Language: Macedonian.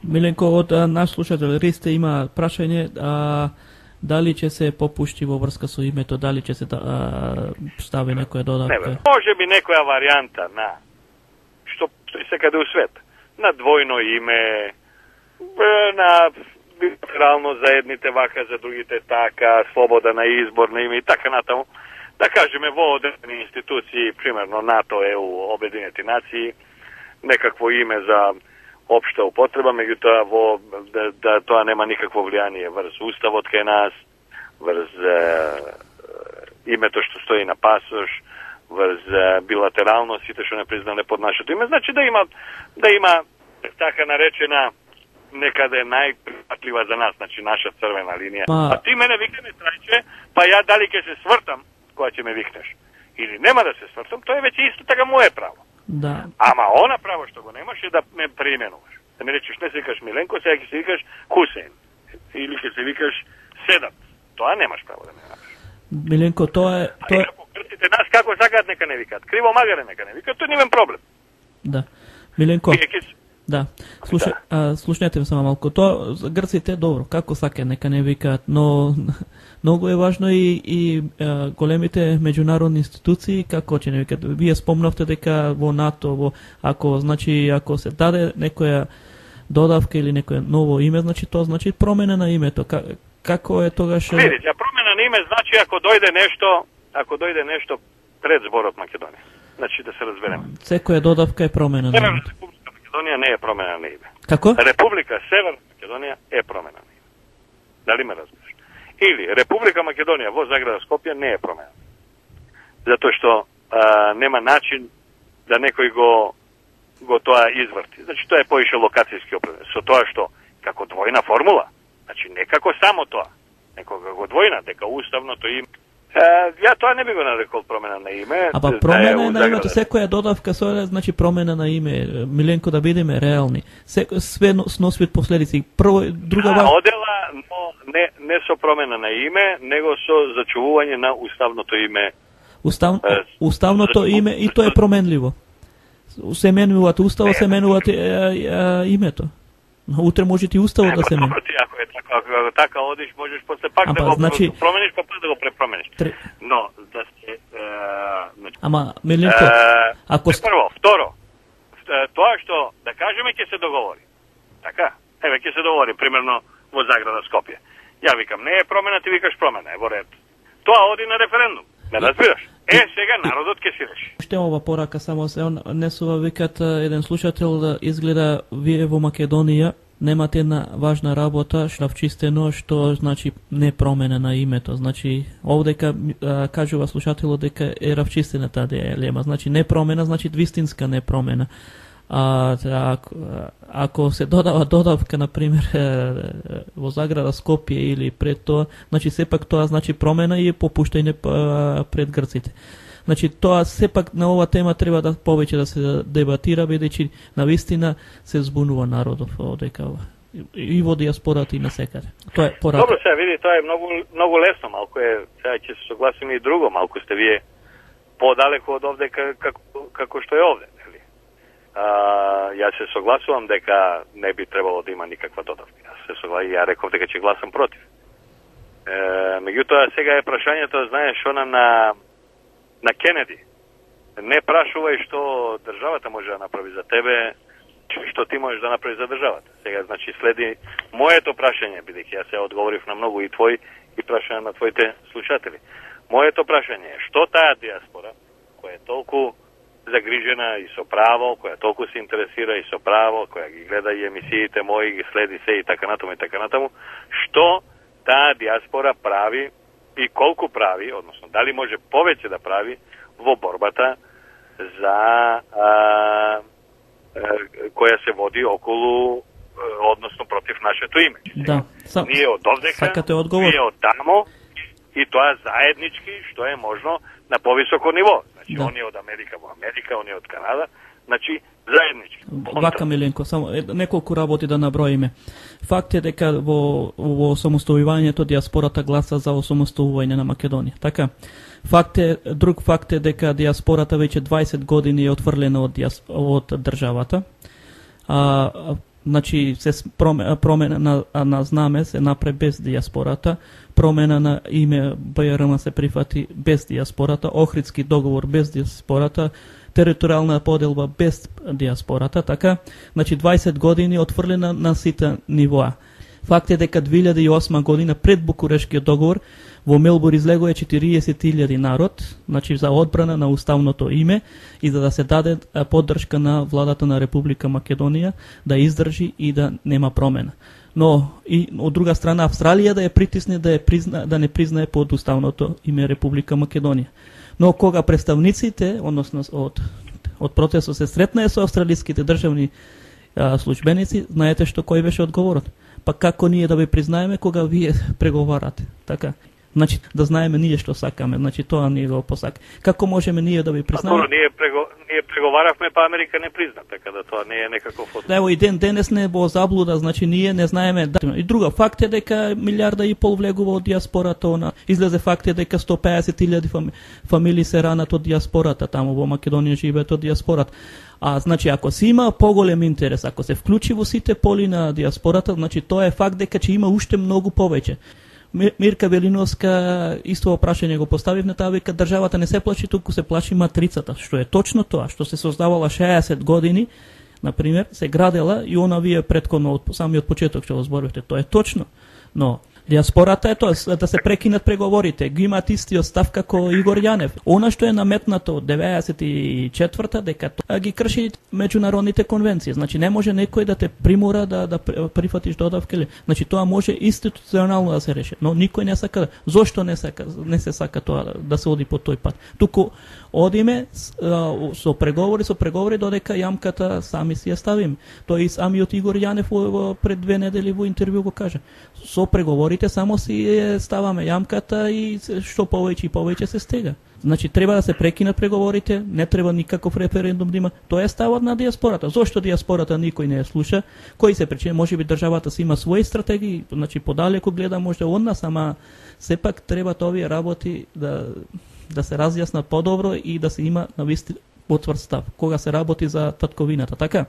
Миленко, од наш слушател Ристе има прашање, дали ќе се попушти во врска со името, дали ќе се стави некоја додатка? Не, може би некоја варијанта на што секаде у свет, на двојно име, на либерално за едните вака, за другите така, слобода на избор на име и така натаму. Да кажеме во одредени институции, примерно НАТО, ЕУ, Обединети нации, некакво име за општа употреба, меѓутоа да тоа нема никакво влијание врз уставот кај нас, врз името што стои на пасош, врз билатерално сите што не признале под нашето име. Значи да има така наречена некаде најприфатлива за нас, значи наша црвена линија. А ти мене викаме Трајче, па ја дали ќе се свртам кога ќе ме викнеш. Или нема да се свртам, тоа е веќе исто така мое право. Да. Ама она право што го немаш е да ме преименуваш. Да ми речеш не се викаш Миленко, сега ќе се викаш Хусейн. Или ќе се викаш Седат. Тоа немаш право да ме направиш. Миленко, тоа е... Ако крстите нас како сакаат нека не викаат. Криво магаре нека не викаат, тоа нивен проблем. Да. Миленко. Да. Слушнете ме само малку. Тоа грците добро, како сака нека не викаат, но многу е важно и големите меѓународни институции како ќе не викаат. Вие спомнавте дека во НАТО, ако се даде некоја додавка или некоја ново име, значи тоа значи промена на името. Како е тогаш? Видите, промена на име значи ако дојде нешто пред зборот Македонија. Значи да се разбереме. Секоја додавка е промена на името. Македонија не е промена на име. Како? Република Северна Македонија е промена на име. Дали ме разбираш? Или Република Македонија во Заграда Скопје не е промена. Затоа што нема начин да некој го тоа изврти. Значи тоа е поише локацијски определен. Со тоа што како двојна формула, значи не како само тоа, неко како двојна, дека уставното име. Ја тоа не би го нарекол промена на име. Па промена на името, секоја додавка значи промена на име. Миленко, да бидеме реални. Све сносвит последици. Прво, друга одела, но не со промена на име, него со зачувување на уставното име. Уставното име и тоа е променливо. Се менуваат устава, се менуваат името. Утре може ти уставот да се менува. Ако така одиш, можеш после пак да го промениш, па да го препромениш. Но да се Ама Миленко, ако прво, второ, тоа што да кажеме ќе се договори. Така? Еве ќе се договори примерно во Заграда Скопје. Ја викам не е промена, ти викаш промена, е во ред. Тоа оди на референдум. Не разбираш? Сега народот ќе си реши. Уште ова порака само се несува викат еден слушател, изгледа вие во Македонија немате една важна работа, шрафчистено, што значи не промена на името. Значи овдека кажува слушателот дека е равчистена таа дилема. Значи не промена, значи вистинска не промена. Ако се додава додавка, например, во Заграда Скопје или пред тоа, значи сепак тоа значи промена и попуштање пред грците. Значи тоа сепак на ова тема треба да повеќе да се дебатира, бидејќи навистина се збунува народов одека и во диаспората и на секаде. Тоа е порака. Добро, сега види, тоа е многу лесно, малку е, сега ќе се согласиме и друго, малку сте вие подалеку од овде како што е овде. Јас се согласувам дека не би требало да има никаква додавка. Ја реков дека ќе гласам против. Меѓутоа сега е прашањето, знаеш, она на Кенеди. Не прашувај што државата може да направи за тебе, што ти можеш да направиш за државата. Сега, значи, следи моето прашање, бидејќи јас се одговорив на многу и твој и прашање на твоите слушатели. Моето прашање е што таа диаспора, која е толку загрижена и со право, која толку се интересира и со право, која ги гледа и емисиите мои, ги следи се и така натаму, што таа диаспора прави и колку прави, односно дали може повеќе да прави во борбата за која се води околу, односно против нашето име. Да. Ние од овдека, ние од тамо и тоа заеднички, што е можно на повисоко ниво. Значи, да. Оние од Америка во Америка, оние од Канада, значи, заеднички. Вака, Миленко, само неколку работи да наброиме. Факт е дека во осамостојувањето диаспората гласа за осамостојување на Македонија, така? Друг факт е дека диаспората веќе 20 години е отфрлена од државата. значи се промена на знаме се направи без диаспората, промена на име БРМ се прифати без диаспората, Охридски договор без диаспората, територијална поделба без диаспората, така, значи 20 години отфрлена на сите нивоа. Факт е дека 2008 година пред Букурешкиот договор во Мелбур излегува 40.000 народ, значи за одбрана на уставното име и за да се даде поддршка на владата на Република Македонија да издржи и да нема промена. Но и од друга страна Австралија да ја притисне да не признае под уставното име Република Македонија. Но кога представниците, односно од протестот се сретнаа со австралиските државни службеници, знаете што кој беше одговорот? Па како ние да ви признаеме кога вие преговарате, така? Значи да знаеме ние што сакаме, значи тоа ние го посака. Како можеме ние да ви признаеме? Ние преговаравме, па Америка не призна, така да тоа не е некаков фото. Да, и денес не е во заблуда, значи ние не знаеме. И друга факт е дека 1,5 милиарда влегува од диаспората, излезе факт е дека 150.000 фамилии се ранат од диаспората, таму во Македонија живеат од диаспората. Значи ако се има поголем интерес, ако се вклучи во сите поли на диаспората, значи тоа е факт дека ќе има уште многу повеќе. Мирка Велиновска исто прашање го поставив на таа, вика државата не се плаши, туку се плаши матрицата, што е точно тоа, што се создавала 60 години, на пример, се градела и она вие претходно од самиот почеток што го зборувате, тоа е точно. Но диаспората е тоа да се прекинат преговорите. Ги имаат истиот став како Игор Јанев. Она што е наметнато од 94-та дека тоа ги крши меѓународните конвенции. Значи не може некој да те примора да прифатиш додавка. Значи тоа може институционално да се реши, но никој не сака. Зошто не се сака тоа да се оди по тој пат? Туку одиме со преговори додека јамката сами си ја ставиме. Тоа и самиот Игор Јанев пред 2 недели во интервју го кажа. Со преговорите само си ставаме јамката и што повеќе и повеќе се стега. Значи треба да се прекинат преговорите, не треба никаков референдум да има. Тоа е ставот на диаспората. Зошто диаспората никој не ја слуша? Кои се причини? Можеби државата си има своји стратегии, значи подалеку гледа може од нас, ама сепак треба овие работи да се разјаснат подобро и да се има навистина потврд став кога се работи за татковината, така?